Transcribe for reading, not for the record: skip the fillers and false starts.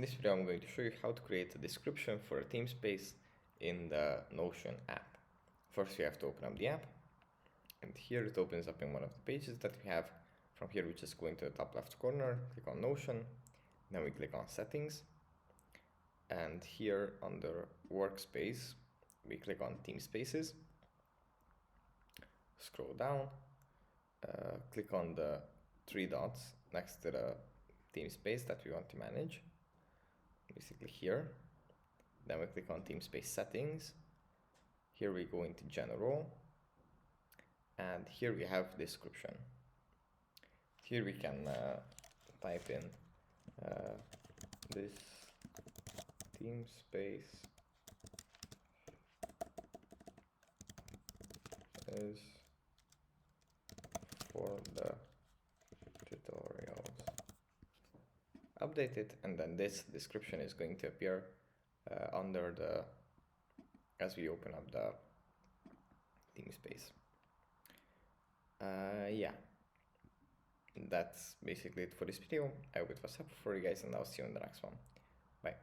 this video I'm going to show you how to create a description for a Teamspace in the Notion app. First you have to open up the app, and here it opens up in one of the pages that we have. From here we just go into the top left corner, click on Notion, then we click on Settings, and here under Workspace we click on Teamspaces, scroll down, click on the three dots next to the Teamspace that we want to manage, basically here. Then we click on Teamspace Settings. Here we go into General, and here we have Description. Here we can type in this Teamspace is for the tutorials. Update it, and then this description is going to appear under the, as we open up the Teamspace. Yeah, that's basically it for this video. I hope it was helpful for you guys, and I'll see you in the next one. Bye.